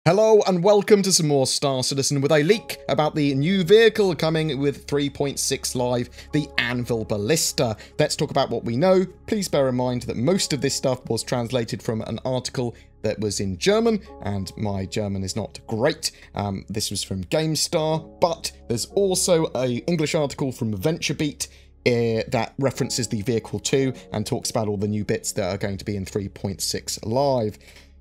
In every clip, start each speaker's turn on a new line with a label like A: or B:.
A: Hello and welcome to some more Star Citizen with a leak about the new vehicle coming with 3.6 Live, the Anvil Ballista. Let's talk about what we know. Please bear in mind that most of this stuff was translated from an article that was in German, and my German is not great. This was from GameStar, but there's also an English article from VentureBeat that references the vehicle too and talks about all the new bits that are going to be in 3.6 Live.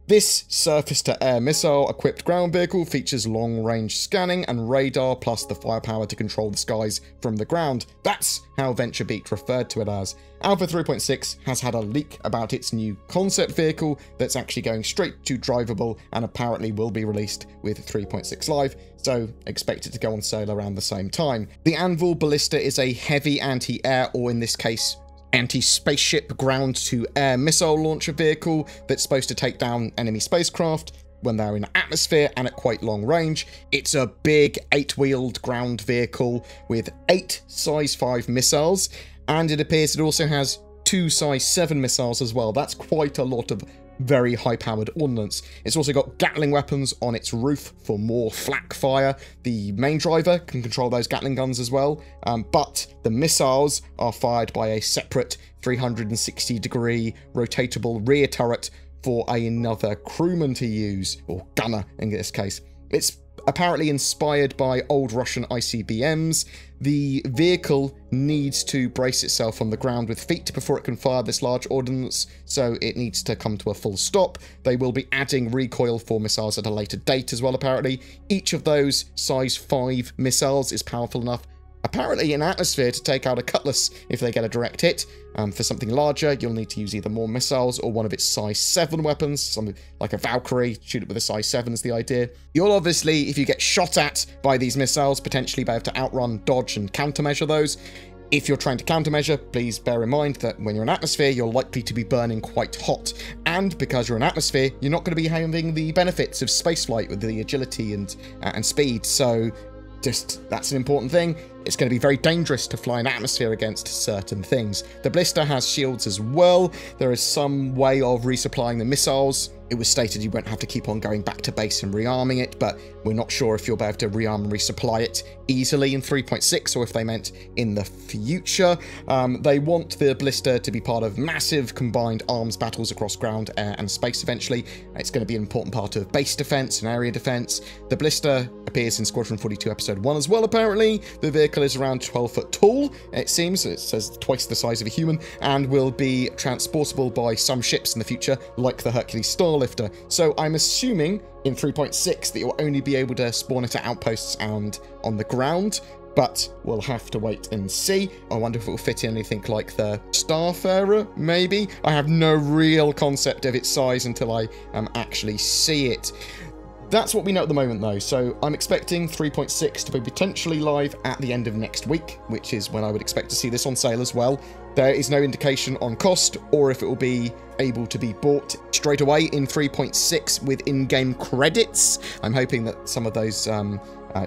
A: This surface-to-air missile-equipped ground vehicle features long-range scanning and radar, plus the firepower to control the skies from the ground. That's how VentureBeat referred to it as. Alpha 3.6 has had a leak about its new concept vehicle that's actually going straight to drivable and apparently will be released with 3.6 Live, so expect it to go on sale around the same time. The Anvil Ballista is a heavy anti-air, or in this case, anti-spaceship ground-to-air missile launcher vehicle that's supposed to take down enemy spacecraft when they're in atmosphere and at quite long range. It's a big 8-wheeled ground vehicle with 8 size 5 missiles, and it appears it also has 2 size 7 missiles as well. That's quite a lot of very high-powered ordnance. It's also got Gatling weapons on its roof for more flak fire. The main driver can control those Gatling guns as well, but the missiles are fired by a separate 360-degree rotatable rear turret for another crewman to use, or gunner in this case. It's apparently inspired by old Russian ICBMs. The vehicle needs to brace itself on the ground with feet before it can fire this large ordnance, so it needs to come to a full stop. They will be adding recoil for missiles at a later date as well, apparently. Each of those size 5 missiles is powerful enough, apparently in atmosphere, to take out a Cutlass if they get a direct hit. For something larger, you'll need to use either more missiles or one of its size 7 weapons, something like a Valkyrie. Shoot it with a size 7 is the idea. You'll obviously, if you get shot at by these missiles, potentially be able to outrun, dodge, and countermeasure those. If you're trying to countermeasure, please bear in mind that when you're in atmosphere, you're likely to be burning quite hot. And because you're in atmosphere, you're not going to be having the benefits of spaceflight with the agility and speed. So that's an important thing. It's going to be very dangerous to fly in atmosphere against certain things. The Ballista has shields as well. There is some way of resupplying the missiles. It was stated you won't have to keep on going back to base and rearming it, but we're not sure if you'll be able to rearm and resupply it easily in 3.6 or if they meant in the future. They want the Ballista to be part of massive combined arms battles across ground, air and space eventually. It's going to be an important part of base defense and area defense. The Ballista appears in Squadron 42 episode 1 as well, apparently. The vehicle is around 12 foot tall, it seems. It says twice the size of a human, and will be transportable by some ships in the future, like the Hercules Starlifter. So I'm assuming in 3.6 that you'll only be able to spawn it at outposts and on the ground, but we'll have to wait and see. I wonder if it will fit in anything like the Starfarer, maybe? I have no real concept of its size until I actually see it. That's what we know at the moment though, so I'm expecting 3.6 to be potentially live at the end of next week, which is when I would expect to see this on sale as well. There is no indication on cost or if it will be able to be bought straight away in 3.6 with in-game credits. I'm hoping that some of those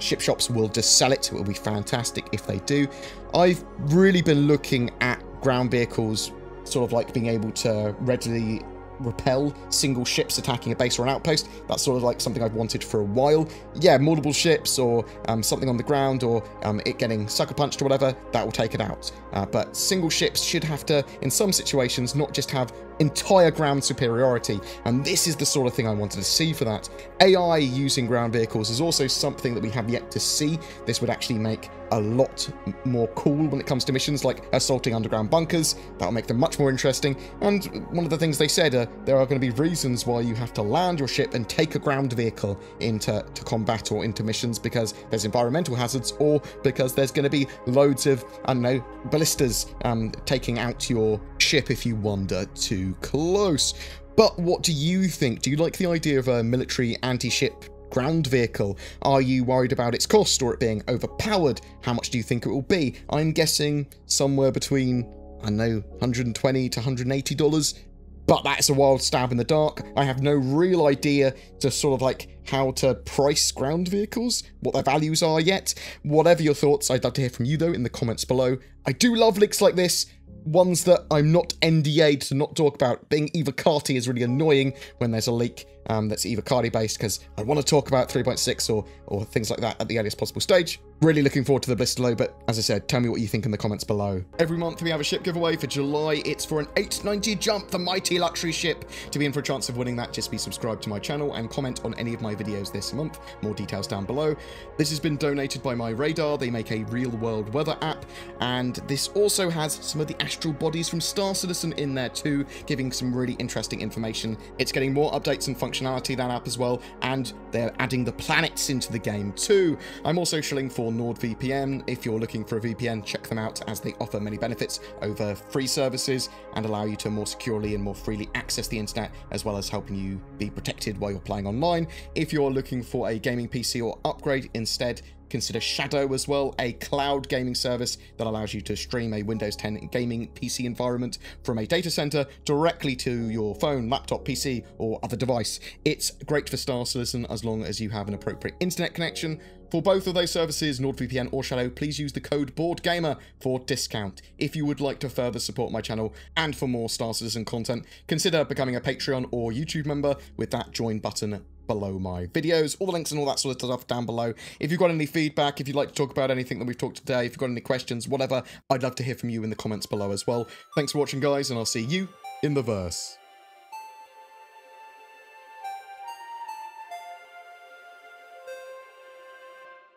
A: ship shops will just sell it. It will be fantastic if they do. I've really been looking at ground vehicles sort of like being able to readily repel single ships attacking a base or an outpost. That's sort of like something I've wanted for a while. Yeah, multiple ships or something on the ground, or it getting sucker punched or whatever, that will take it out. But single ships should have to, in some situations, not just have entire ground superiority, and this is the sort of thing I wanted to see for that. AI using ground vehicles is also something that we have yet to see. This would actually make a lot more cool when it comes to missions like assaulting underground bunkers. That'll make them much more interesting, and one of the things they said, there are going to be reasons why you have to land your ship and take a ground vehicle into combat or into missions, because there's environmental hazards, or because there's going to be loads of, I don't know, ballistas taking out your ship if you wander too close. But what do you think? Do you like the idea of a military anti-ship ground vehicle? Are you worried about its cost or it being overpowered? How much do you think it will be? I'm guessing somewhere between, I don't know, $120 to $180. But that's a wild stab in the dark. I have no real idea to sort of like how to price ground vehicles, what their values are yet. Whatever your thoughts, I'd love to hear from you though in the comments below. I do love leaks like this. ones that I'm not NDA'd to not talk about. Being Eva Carty is really annoying when there's a leak. that's either Cardi based, because I want to talk about 3.6 or things like that at the earliest possible stage. Really looking forward to the Ballista load, but as I said, tell me what you think in the comments below. Every month we have a ship giveaway. For July, it's for an 890 Jump, the mighty luxury ship. To be in for a chance of winning that, just be subscribed to my channel and comment on any of my videos this month. More details down below. This has been donated by My Radar. They make a real-world weather app, and this also has some of the astral bodies from Star Citizen in there too, giving some really interesting information. It's getting more updates and functionality, that app as well, and they're adding the planets into the game too. I'm also shilling for NordVPN. If you're looking for a VPN, check them out, as they offer many benefits over free services and allow you to more securely and more freely access the internet, as well as helping you be protected while you're playing online. If you're looking for a gaming PC or upgrade instead, consider Shadow as well, a cloud gaming service that allows you to stream a Windows 10 gaming PC environment from a data center directly to your phone, laptop, PC, or other device. It's great for Star Citizen as long as you have an appropriate internet connection. For both of those services, NordVPN or Shadow, please use the code BoredGamer for discount. If you would like to further support my channel and for more Star Citizen content, consider becoming a Patreon or YouTube member with that join button below my videos. All the links and all that sort of stuff down below. If you've got any feedback, if you'd like to talk about anything that we've talked today, if you've got any questions, whatever, I'd love to hear from you in the comments below as well. Thanks for watching, guys, and I'll see you in the verse.